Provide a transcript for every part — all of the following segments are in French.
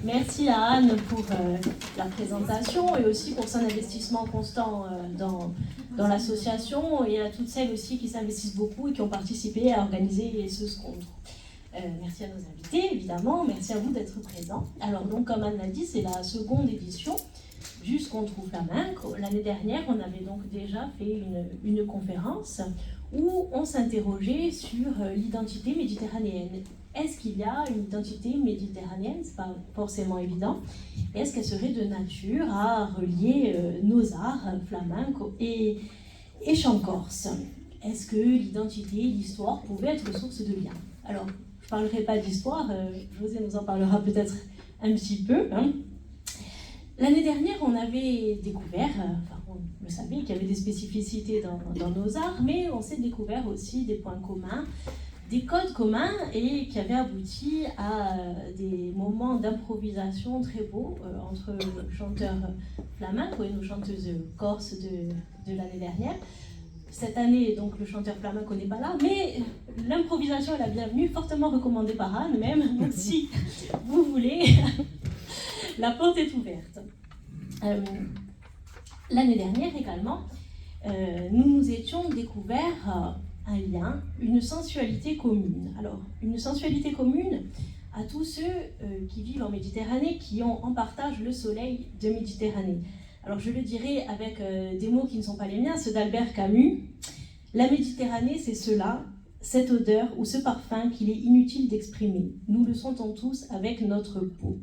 Merci à Anne pour la présentation et aussi pour son investissement constant dans l'association, et à toutes celles aussi qui s'investissent beaucoup et qui ont participé à organiser ce scontre. Merci à nos invités, évidemment. Merci à vous d'être présents. Alors, donc, comme Anne l'a dit, c'est la seconde édition du Scontre Flamenco. L'année dernière, on avait donc déjà fait une conférence où on s'interrogeait sur l'identité méditerranéenne. Est-ce qu'il y a une identité méditerranéenne? C'est pas forcément évident. Et est-ce qu'elle serait de nature à relier nos arts, flamenco et chant corse? Est-ce que l'identité, l'histoire pouvaient être source de liens? Alors, je ne parlerai pas d'histoire, José nous en parlera peut-être un petit peu. L'année dernière, on avait découvert, on le savait, qu'il y avait des spécificités dans nos arts, mais on s'est découvert aussi des points communs, des codes communs, et qui avaient abouti à des moments d'improvisation très beaux entre le chanteur flamenco et nos chanteuses corses de l'année dernière. Cette année, donc, le chanteur flamenco n'est pas là, mais l'improvisation est la bienvenue, fortement recommandée par Anne même, donc si vous voulez, la porte est ouverte. L'année dernière également, nous nous étions découverts un lien, une sensualité commune. Alors, une sensualité commune à tous ceux qui vivent en Méditerranée, qui ont en partage le soleil de Méditerranée. Alors, je le dirai avec des mots qui ne sont pas les miens, ceux d'Albert Camus. La Méditerranée, c'est cela, cette odeur ou ce parfum qu'il est inutile d'exprimer. Nous le sentons tous avec notre peau.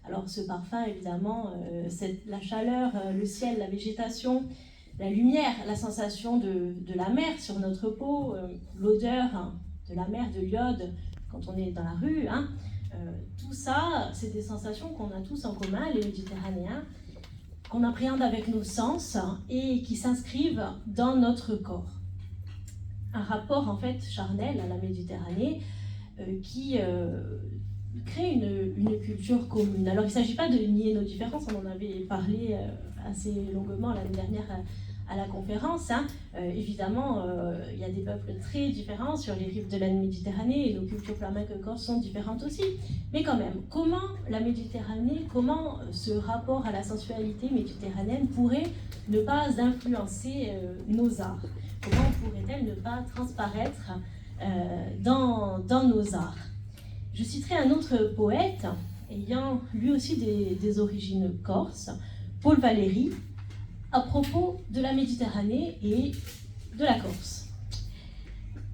Alors, ce parfum, évidemment, c'est la chaleur, le ciel, la végétation, la lumière, la sensation de la mer sur notre peau, l'odeur de la mer, de l'iode quand on est dans la rue. Tout ça, c'est des sensations qu'on a tous en commun, les Méditerranéens, qu'on appréhende avec nos sens et qui s'inscrivent dans notre corps. Un rapport en fait charnel à la Méditerranée qui crée une culture commune. Alors il ne s'agit pas de nier nos différences, on en avait parlé assez longuement l'année dernière à la conférence. Évidemment, il y a des peuples très différents sur les rives de la Méditerranée et nos cultures flamenco et corse sont différentes aussi. Mais quand même, comment la Méditerranée, comment ce rapport à la sensualité méditerranéenne pourrait ne pas influencer nos arts? Comment pourrait-elle ne pas transparaître dans nos arts? Je citerai un autre poète ayant lui aussi des origines corses, Paul Valéry, à propos de la Méditerranée et de la Corse.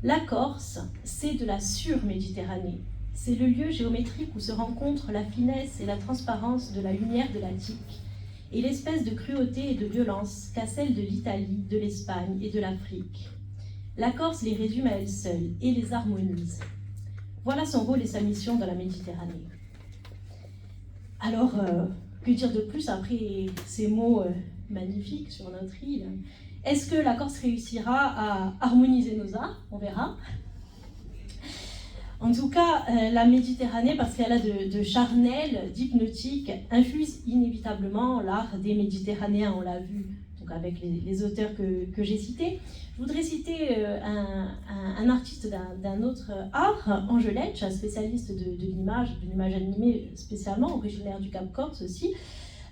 La Corse, c'est de la sur-Méditerranée. C'est le lieu géométrique où se rencontrent la finesse et la transparence de la lumière de l'Attique et l'espèce de cruauté et de violence qu'a celle de l'Italie, de l'Espagne et de l'Afrique. La Corse les résume à elle seule et les harmonise. Voilà son rôle et sa mission dans la Méditerranée. Alors, que dire de plus après ces mots magnifiques sur notre île? Est-ce que la Corse réussira à harmoniser nos arts? On verra. En tout cas, la Méditerranée, parce qu'elle a de charnel, d'hypnotique, infuse inévitablement l'art des Méditerranéens, on l'a vu donc avec les auteurs que j'ai cités. Je voudrais citer un artiste d'un autre art, Angeletch, spécialiste de l'image animée spécialement, originaire du Cap Corse aussi,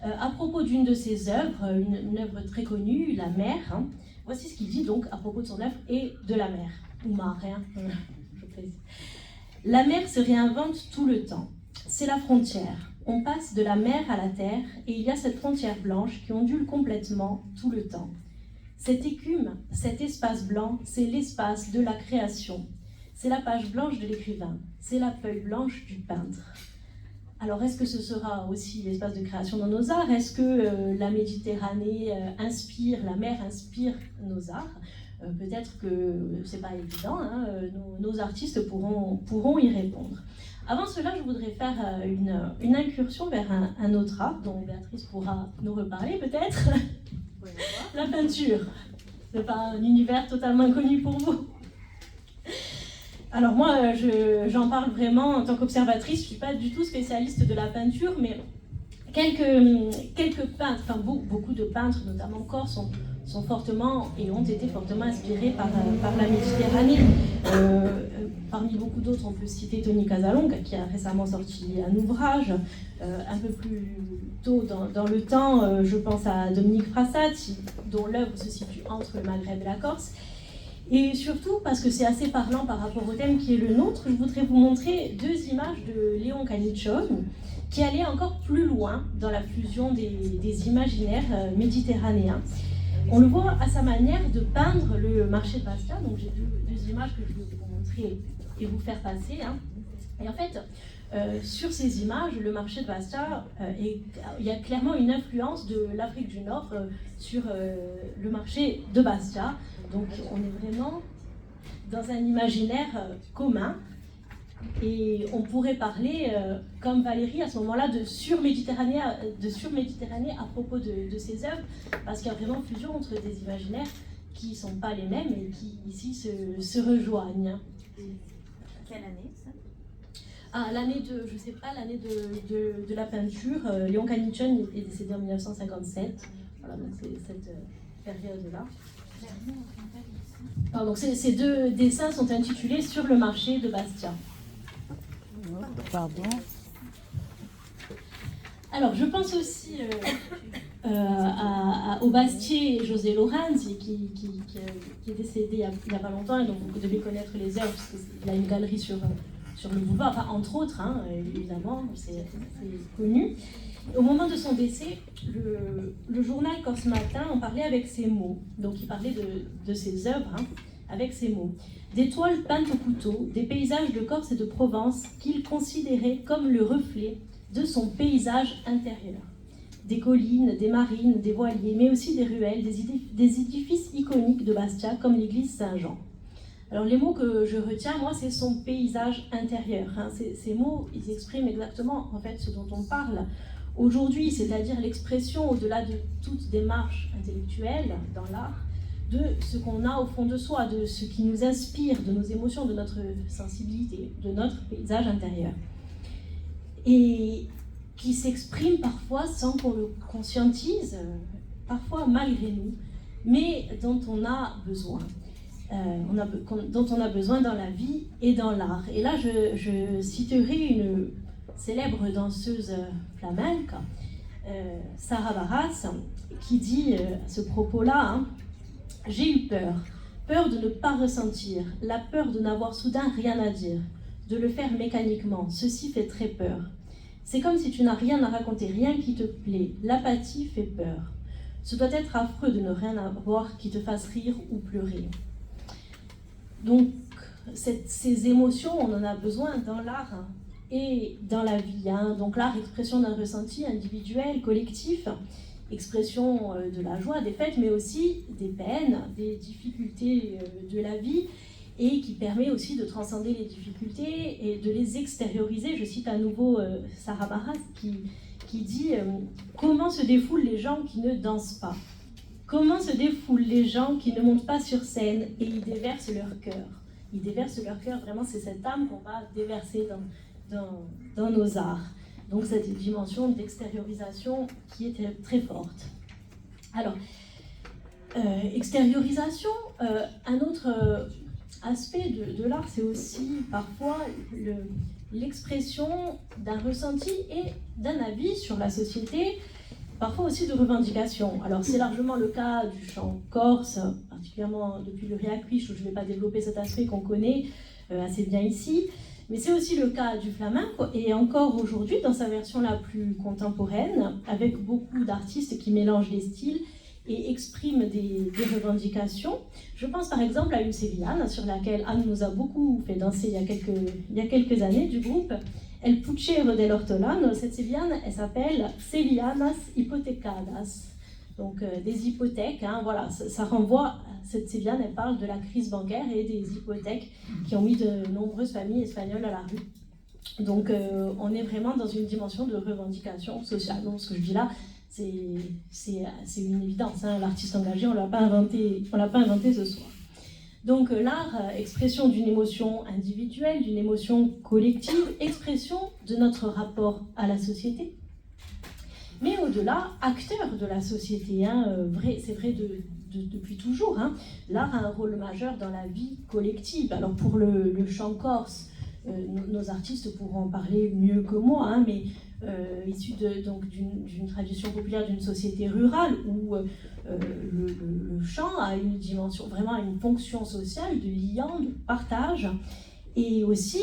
à propos d'une de ses œuvres, une œuvre très connue, La Mer. Voici ce qu'il dit donc à propos de son œuvre et de la mer, ou mar, je précise. La mer se réinvente tout le temps, c'est la frontière. On passe de la mer à la terre et il y a cette frontière blanche qui ondule complètement tout le temps. Cette écume, cet espace blanc, c'est l'espace de la création. C'est la page blanche de l'écrivain, c'est la feuille blanche du peintre. Alors, est-ce que ce sera aussi l'espace de création dans nos arts? Est-ce que la Méditerranée inspire, la mer inspire nos arts? Peut-être que c'est pas évident, nos artistes pourront y répondre. Avant cela, je voudrais faire une incursion vers un autre art dont Béatrice pourra nous reparler peut-être. La peinture. Ce n'est pas un univers totalement inconnu pour vous. Alors moi, j'en parle vraiment en tant qu'observatrice, je ne suis pas du tout spécialiste de la peinture, mais quelques peintres, enfin beaucoup de peintres, notamment corses, sont fortement et ont été fortement inspirés par la Méditerranée. Parmi beaucoup d'autres, on peut citer Tony Casalonga, qui a récemment sorti un ouvrage. Un peu plus tôt dans le temps, je pense à Dominique Frassati, dont l'œuvre se situe entre le Maghreb et la Corse. Et surtout, parce que c'est assez parlant par rapport au thème qui est le nôtre, je voudrais vous montrer deux images de Léon Canincione, qui allait encore plus loin dans la fusion des imaginaires méditerranéens. On le voit à sa manière de peindre le marché de Bastia. Donc j'ai deux images que je vais vous montrer et vous faire passer. Et en fait, sur ces images, le marché de Bastia, il y a clairement une influence de l'Afrique du Nord sur le marché de Bastia. Donc on est vraiment dans un imaginaire commun. Et on pourrait parler, comme Valérie, à ce moment-là, de sur-Méditerranée à propos de ses œuvres, parce qu'il y a vraiment fusion entre des imaginaires qui ne sont pas les mêmes et qui ici se rejoignent. Quelle année ça? L'année de la peinture. Léon Canincione est décédé en 1957. Voilà, donc c'est cette période-là. Donc ces deux dessins sont intitulés Sur le marché de Bastia. Pardon. Alors, je pense aussi au Bastier José Lorenzi, qui est décédé il n'y a pas longtemps, et donc vous devez connaître les œuvres, parce qu'il a une galerie sur le boulevard, enfin, entre autres, évidemment, c'est connu. Au moment de son décès, le journal Corse Matin en parlait avec ces mots. Donc, il parlait de ses œuvres avec ces mots. Des toiles peintes au couteau, des paysages de Corse et de Provence qu'il considérait comme le reflet de son paysage intérieur. Des collines, des marines, des voiliers, mais aussi des ruelles, des édifices iconiques de Bastia, comme l'église Saint-Jean. Alors les mots que je retiens, moi, c'est son paysage intérieur. Ces mots, ils expriment exactement, en fait, ce dont on parle aujourd'hui, c'est-à-dire l'expression, au-delà de toute démarche intellectuelle dans l'art, de ce qu'on a au fond de soi, de ce qui nous inspire, de nos émotions, de notre sensibilité, de notre paysage intérieur. Et qui s'exprime parfois sans qu'on le conscientise, parfois malgré nous, mais dont on a besoin. Dont on a besoin dans la vie et dans l'art. Et là, je citerai une célèbre danseuse flamenca, Sarah Barras, qui dit à ce propos-là, j'ai eu peur de ne pas ressentir, la peur de n'avoir soudain rien à dire, de le faire mécaniquement, ceci fait très peur. C'est comme si tu n'as rien à raconter, rien qui te plaît, l'apathie fait peur. Ce doit être affreux de ne rien avoir qui te fasse rire ou pleurer. Donc, ces émotions, on en a besoin dans l'art et dans la vie. Donc l'art, expression d'un ressenti individuel, collectif, expression de la joie, des fêtes, mais aussi des peines, des difficultés de la vie, et qui permet aussi de transcender les difficultés et de les extérioriser. Je cite à nouveau Sarah Barras qui dit comment se défoulent les gens qui ne dansent pas? Comment se défoulent les gens qui ne montent pas sur scène et y déversent leur cœur? Ils déversent leur cœur, vraiment c'est cette âme qu'on va déverser dans nos arts. Donc cette dimension d'extériorisation qui est très forte. Alors, extériorisation, un autre aspect de l'art, c'est aussi parfois l'expression d'un ressenti et d'un avis sur la société, parfois aussi de revendication. Alors c'est largement le cas du chant corse, particulièrement depuis le Riacuiche, où je ne vais pas développer cet aspect qu'on connaît assez bien ici, mais c'est aussi le cas du flamenco, et encore aujourd'hui, dans sa version la plus contemporaine, avec beaucoup d'artistes qui mélangent les styles et expriment des revendications. Je pense par exemple à une sévillane sur laquelle Anne nous a beaucoup fait danser il y a quelques années, du groupe El Puchero del Ortolano. Cette sévillane, elle s'appelle Sevillanas Hipotecadas, donc des hypothèques, voilà, ça renvoie, cette sévillane, elle parle de la crise bancaire et des hypothèques qui ont mis de nombreuses familles espagnoles à la rue. Donc on est vraiment dans une dimension de revendication sociale. Donc ce que je dis là, c'est une évidence, l'artiste engagé, on ne l'a pas inventé ce soir. Donc l'art, expression d'une émotion individuelle, d'une émotion collective, expression de notre rapport à la société, mais au-delà, acteur de la société, c'est vrai de depuis toujours. Hein. L'art a un rôle majeur dans la vie collective. Alors pour le chant corse, nos artistes pourront en parler mieux que moi, hein, mais issu d'une tradition populaire d'une société rurale où le chant a une dimension, vraiment une fonction sociale de lien, de partage, et aussi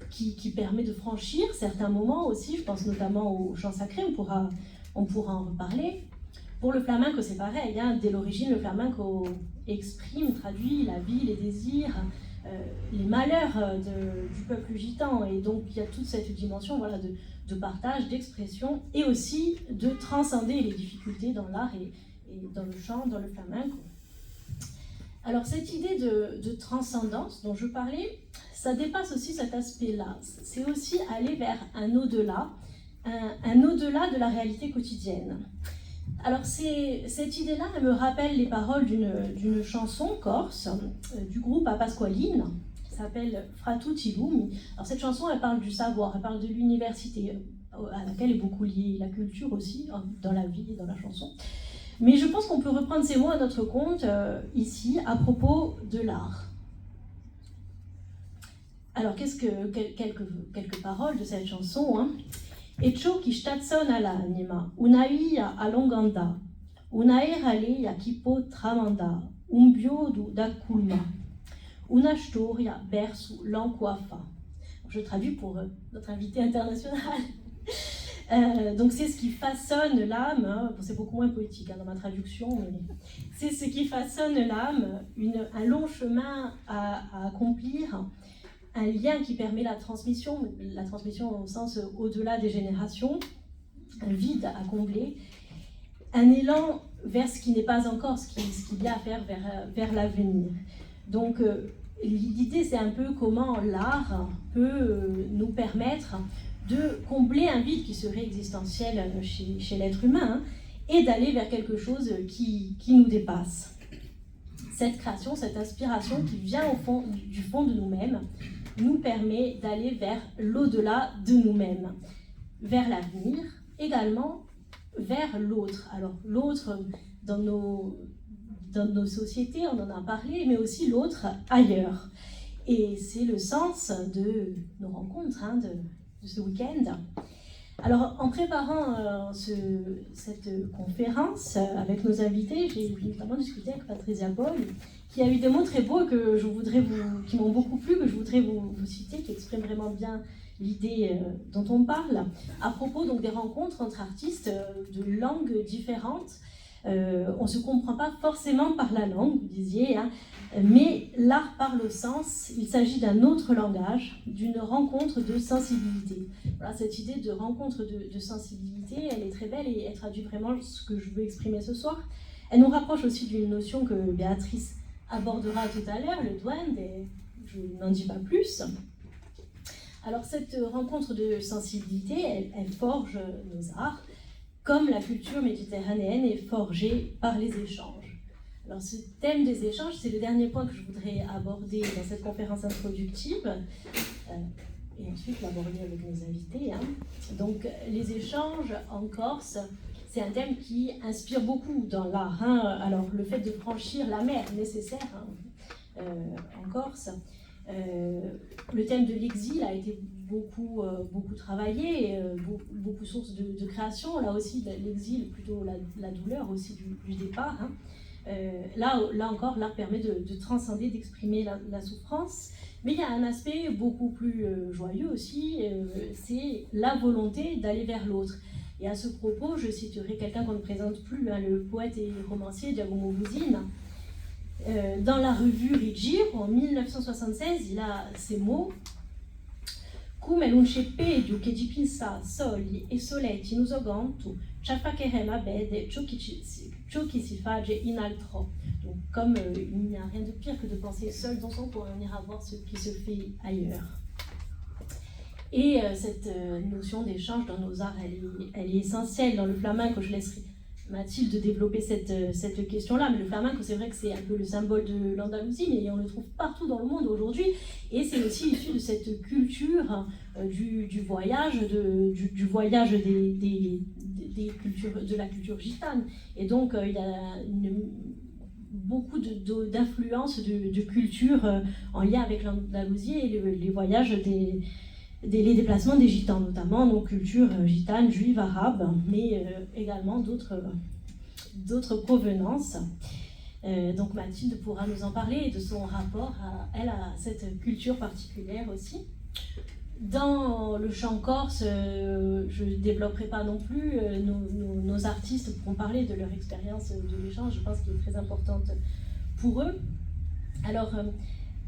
qui permet de franchir certains moments aussi. Je pense notamment au chant sacré, on pourra en reparler. Pour le flamenco, c'est pareil, hein. Dès l'origine, le flamenco exprime, traduit la vie, les désirs, les malheurs du peuple gitan. Et donc, il y a toute cette dimension, voilà, de partage, d'expression, et aussi de transcender les difficultés dans l'art et dans le chant, dans le flamenco. Alors, cette idée de transcendance dont je parlais, ça dépasse aussi cet aspect-là. C'est aussi aller vers un au-delà, un au-delà de la réalité quotidienne. Alors cette idée-là, elle me rappelle les paroles d'une chanson corse du groupe A Pasqualine, qui s'appelle Fratu Tilumi. Alors cette chanson, elle parle du savoir, elle parle de l'université, à laquelle est beaucoup liée la culture aussi, dans la vie et dans la chanson. Mais je pense qu'on peut reprendre ces mots à notre compte ici, à propos de l'art. Alors quelques paroles de cette chanson, hein. E ciò che staziona l'anima, una via a lungo andà, una era lei chi può tramandà, un biodo da culma, una storia verso l'ancoiffa. Je traduis pour notre invité international. Donc c'est ce qui façonne l'âme, hein. Bon, c'est beaucoup moins poétique, hein, dans ma traduction, mais c'est ce qui façonne l'âme, un long chemin à accomplir, un lien qui permet la transmission au sens au-delà des générations, un vide à combler, un élan vers ce qui n'est pas encore, ce qu'il y a à faire vers l'avenir. Donc l'idée, c'est un peu comment l'art peut nous permettre de combler un vide qui serait existentiel chez l'être humain, hein, et d'aller vers quelque chose qui nous dépasse. Cette création, cette inspiration qui vient du fond de nous-mêmes, nous permet d'aller vers l'au-delà de nous-mêmes, vers l'avenir, également vers l'autre. Alors l'autre dans nos sociétés, on en a parlé, mais aussi l'autre ailleurs. Et c'est le sens de nos rencontres, hein, de ce week-end. Alors en préparant cette conférence avec nos invités, j'ai notamment discuté avec Patricia Paul, qui a eu des mots très beaux qui m'ont beaucoup plu, que je voudrais vous citer, qui expriment vraiment bien l'idée dont on parle, à propos donc des rencontres entre artistes de langues différentes. On ne se comprend pas forcément par la langue, vous disiez, hein, mais l'art parle au sens, il s'agit d'un autre langage, d'une rencontre de sensibilité. Voilà, cette idée de rencontre de sensibilité, elle est très belle et elle traduit vraiment ce que je veux exprimer ce soir. Elle nous rapproche aussi d'une notion que Béatrice abordera tout à l'heure, le duende, et je n'en dis pas plus. Alors cette rencontre de sensibilité, elle forge nos arts, comme la culture méditerranéenne est forgée par les échanges. Alors ce thème des échanges, c'est le dernier point que je voudrais aborder dans cette conférence introductive, et ensuite l'aborder avec nos invités, hein. Donc les échanges en Corse, c'est un thème qui inspire beaucoup dans l'art, hein. Alors le fait de franchir la mer nécessaire, hein, en Corse, le thème de l'exil a été beaucoup travaillé, beaucoup source de création. Là aussi, l'exil, plutôt la douleur aussi du départ, hein. Là encore, l'art permet de transcender, d'exprimer la souffrance. Mais il y a un aspect beaucoup plus joyeux aussi, c'est la volonté d'aller vers l'autre. Et à ce propos, je citerai quelqu'un qu'on ne présente plus, hein, le poète et romancier Giacomo Busina. Dans la revue Rigir, en 1976, il a ces mots: Come non c'è peggio che di pensare soli e soletti in usoganto, ci affaccheremo a bede ciò che si fage in altro. Donc, comme il n'y a rien de pire que de penser seul dans son coin, on ira voir ce qui se fait ailleurs. Et cette notion d'échange dans nos arts, elle est essentielle dans le flamenco. Je laisserai Mathilde développer cette question-là, mais le flamenco, c'est vrai que c'est un peu le symbole de l'Andalousie, mais on le trouve partout dans le monde aujourd'hui, et c'est aussi issu de cette culture du voyage, du voyage des de la culture gitane. Et donc, il y a beaucoup d'influences de culture en lien avec l'Andalousie et les voyages les déplacements des gitans, notamment, donc culture gitane, juive, arabe, mais également d'autres provenances. Donc Mathilde pourra nous en parler et de son rapport à cette culture particulière aussi. Dans le chant corse, je ne développerai pas non plus, nos artistes pourront parler de leur expérience de l'échange, je pense qu'elle est très importante pour eux. Alors,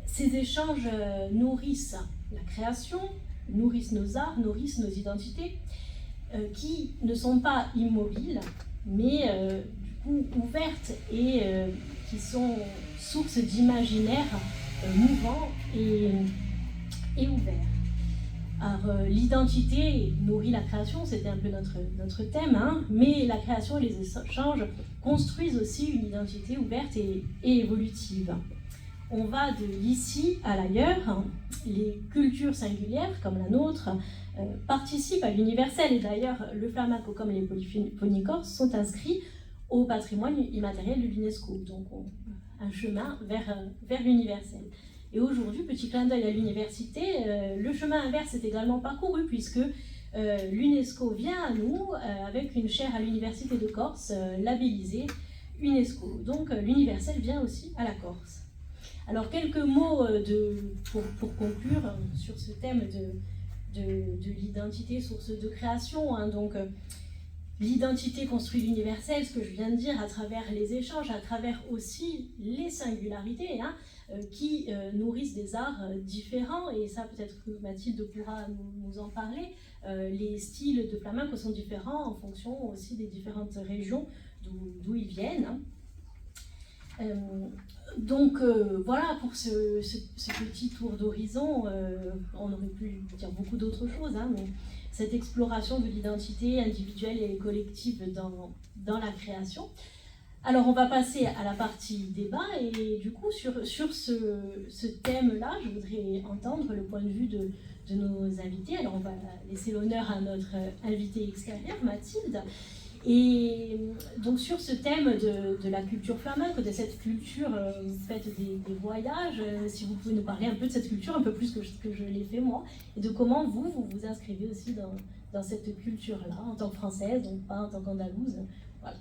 ces échanges nourrissent la création, nourrissent nos arts, nourrissent nos identités, qui ne sont pas immobiles, mais du coup ouvertes et qui sont source d'imaginaire mouvant et ouvert. Alors, l'identité nourrit la création, c'était un peu notre thème, hein, mais la création et les échanges construisent aussi une identité ouverte et évolutive. On va de l'ici à l'ailleurs, hein. Les cultures singulières, comme la nôtre, participent à l'universel, et d'ailleurs, le flamenco comme les polyphonies corses sont inscrits au patrimoine immatériel de l'UNESCO, donc un chemin vers l'universel. Et aujourd'hui, petit clin d'œil à l'université, le chemin inverse est également parcouru puisque l'UNESCO vient à nous avec une chaire à l'Université de Corse labellisée UNESCO. Donc l'universel vient aussi à la Corse. Alors quelques mots pour conclure sur ce thème de l'identité, source de création. Hein, donc l'identité construit l'universel, ce que je viens de dire, à travers les échanges, à travers aussi les singularités, hein, qui nourrissent des arts différents, et ça peut-être que Mathilde pourra nous en parler. Les styles de flamenco sont différents en fonction aussi des différentes régions d'où ils viennent. Hein. Donc voilà pour ce petit tour d'horizon. On aurait pu dire beaucoup d'autres choses, hein, mais cette exploration de l'identité individuelle et collective dans la création. Alors on va passer à la partie débat, et du coup sur ce thème-là, je voudrais entendre le point de vue de nos invités. Alors on va laisser l'honneur à notre invitée extérieure, Mathilde. Et donc sur ce thème de la culture flamenco, de cette culture faite des voyages, si vous pouvez nous parler un peu de cette culture, un peu plus que je l'ai fait moi, et de comment vous inscrivez aussi dans cette culture-là, en tant que française, donc pas en tant qu'andalouse. Voilà.